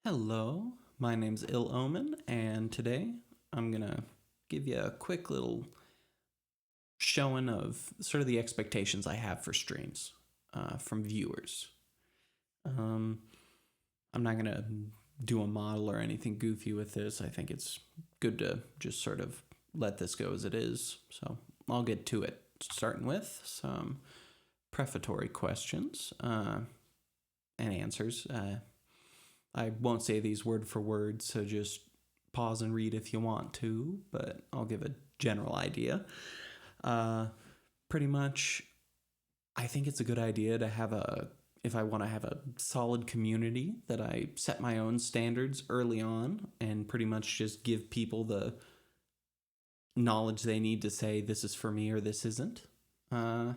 Hello, my name's Ill Omen, and today I'm gonna give you a quick little showing of sort of the expectations I have for streams from viewers. Um, I'm not gonna do a model or anything goofy with this. I think it's good to just sort of let this go as it is. So I'll get to it, starting with some prefatory questions and answers. I won't say these word for word, so just pause and read if you want to, but I'll give a general idea. Uh, Pretty much, I think it's a good idea to have if I want to have a solid community, that I set my own standards early on and pretty much just give people the knowledge they need to say this is for me or this isn't. Uh,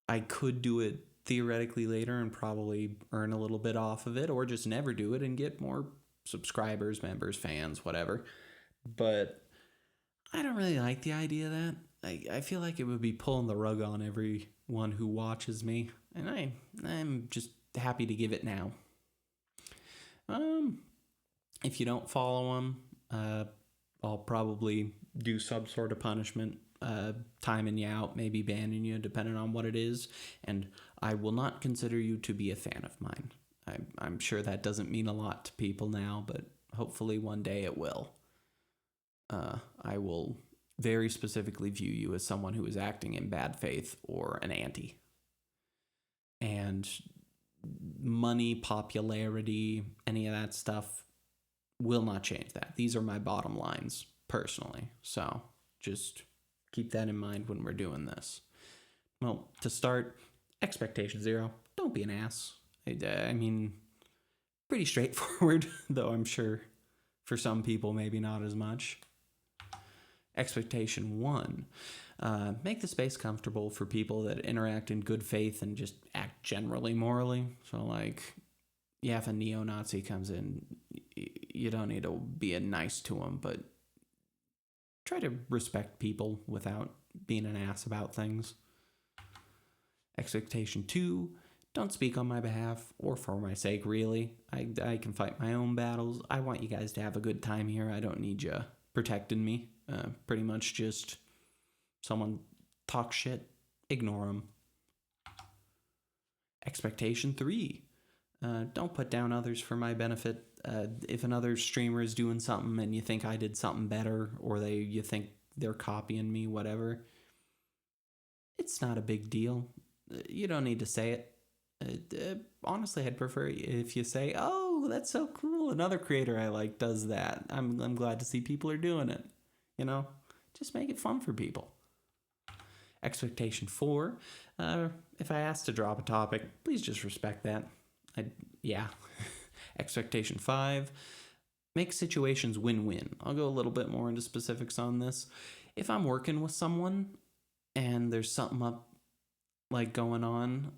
I could do it theoretically later and probably earn a little bit off of it, or just never do it and get more subscribers, members, fans, whatever. But I don't really like the idea of that. I feel like it would be pulling the rug on everyone who watches me, and I'm just happy to give it now. Um, if you don't follow them, I'll probably do some sort of punishment, timing you out, maybe banning you, depending on what it is. And I will not consider you to be a fan of mine. I'm sure that doesn't mean a lot to people now, but hopefully one day it will. I will very specifically view you as someone who is acting in bad faith or an anti. And money, popularity, any of that stuff will not change that. These are my bottom lines personally. So just keep that in mind when we're doing this. Well, to start, expectation zero. Don't be an ass. I mean, pretty straightforward, though I'm sure for some people, maybe not as much. Expectation one. Make the space comfortable for people that interact in good faith and just act generally morally. So, like, yeah, if a neo-Nazi comes in, you don't need to be nice to them, but try to respect people without being an ass about things. Expectation two, don't speak on my behalf or for my sake, really. I can fight my own battles. I want you guys to have a good time here. I don't need you protecting me. Pretty much just someone talk shit, ignore them. Expectation three, don't put down others for my benefit. If another streamer is doing something and you think I did something better, or you think they're copying me, whatever, it's not a big deal. You don't need to say it. Honestly, I'd prefer if you say, "Oh, that's so cool. Another creator I like does that. I'm glad to see people are doing it." You know, just make it fun for people. Expectation four, if I ask to drop a topic, please just respect that. Yeah. Expectation five, make situations win-win. I'll go a little bit more into specifics on this. If I'm working with someone and there's something up like going on,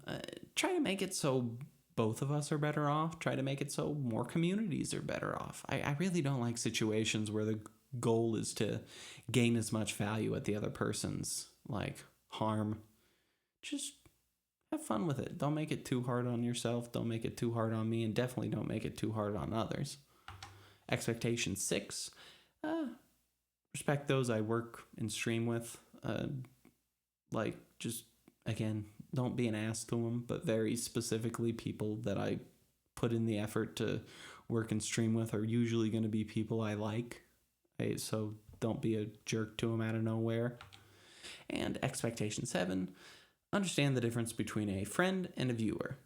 try to make it so both of us are better off. Try to make it so more communities are better off. I really don't like situations where the goal is to gain as much value at the other person's like harm. Just have fun with it. Don't make it too hard on yourself. Don't make it too hard on me, and definitely don't make it too hard on others. Expectation six, respect those I work and stream with. Like, just again, don't be an ass to them, but very specifically, people that I put in the effort to work and stream with are usually going to be people I like. So don't be a jerk to them out of nowhere. And expectation seven, understand the difference between a friend and a viewer.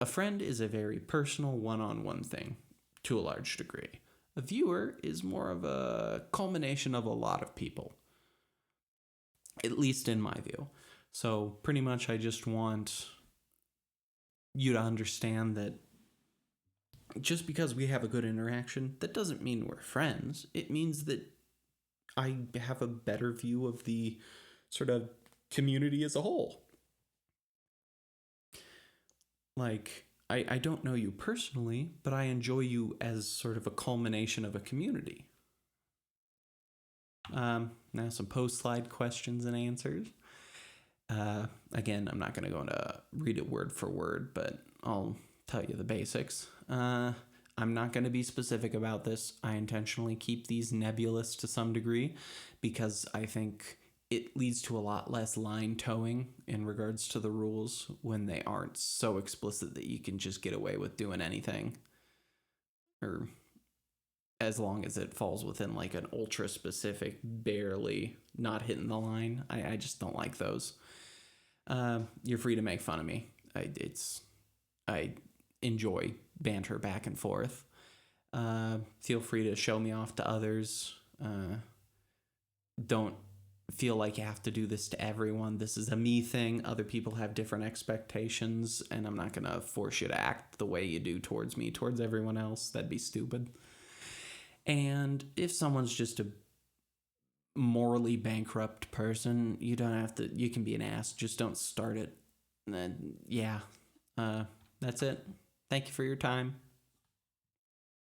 A friend is a very personal, one-on-one thing, to a large degree. A viewer is more of a culmination of a lot of people, at least in my view. So pretty much I just want you to understand that just because we have a good interaction, that doesn't mean we're friends. It means that I have a better view of the sort of community as a whole. Like, I don't know you personally, but I enjoy you as sort of a culmination of a community. Now some post-slide questions and answers. Again, I'm not going to go into read it word for word, but I'll tell you the basics. I'm not going to be specific about this. I intentionally keep these nebulous to some degree because I think it leads to a lot less line towing in regards to the rules when they aren't so explicit that you can just get away with doing anything, or as long as it falls within like an ultra specific, barely not hitting the line. I just don't like those. You're free to make fun of me. I enjoy banter back and forth. Feel free to show me off to others. Don't feel like you have to do this to everyone. This is a me thing. Other people have different expectations, and I'm not going to force you to act the way you do towards me, towards everyone else. That'd be stupid. And if someone's just a morally bankrupt person, you don't have to, you can be an ass. Just don't start it. And then, yeah. That's it. Thank you for your time.